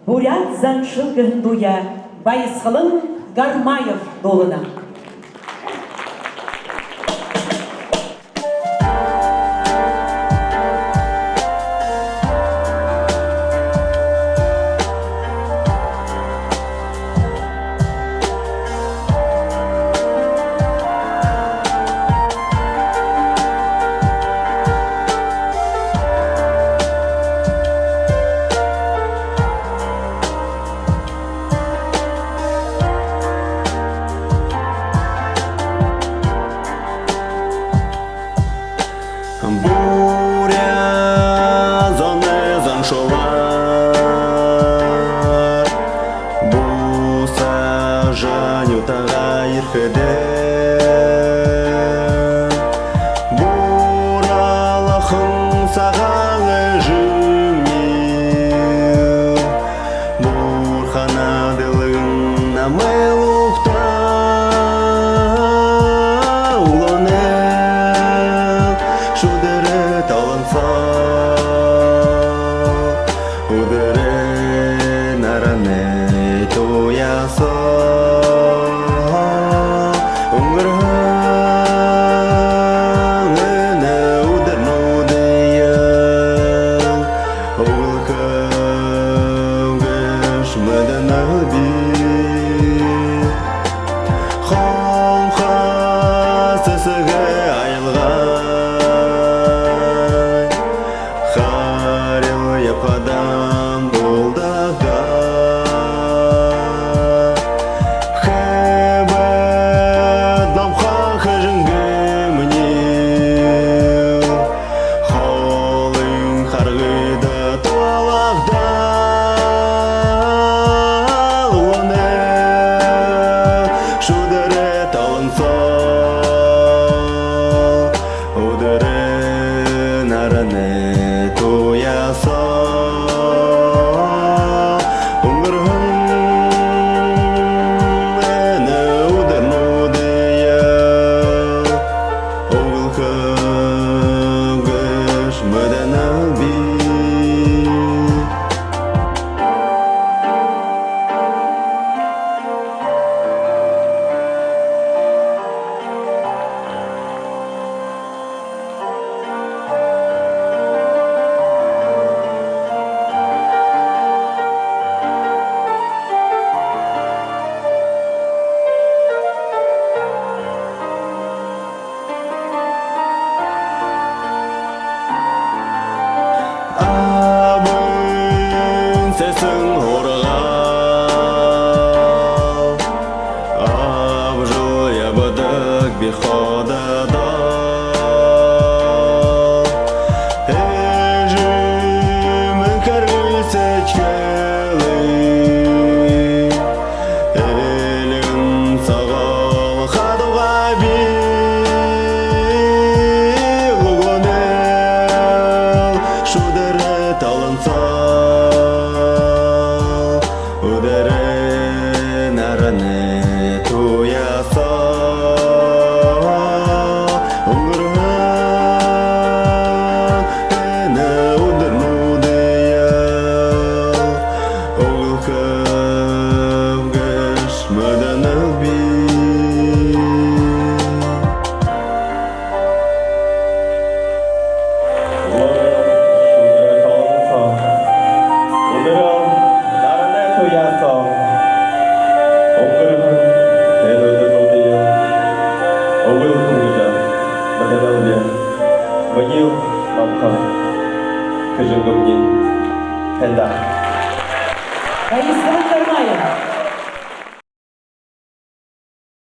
Буряад заншал-исп Баясхалан Гармаев долына. Буряад, зоны, заншалар, буса жаню тагайр хеде, буралахын сағалы жымнил, бурханадылын намелухта улонел, шудere таланса, удere наране тояса, умране удернудеял, огылкавгаш маданаби, ханха сесеге айылгай, харил япадан болдага, хебет дамхан хыжынге мнил, холын харгыда туалавда, луне шудere таланса, удere наране тояса, умрхане удернудеял, огылкавгаш маданаби. Абын сесің орғал, абжыл ябыдық биходада, әжімін кәргіл сәчкелі, әлін сағал қадуға бил, ұғынел шудere таланса, удere наране тояса, умрхане удернудеял, огылкавгаш маданаби. Баясхалан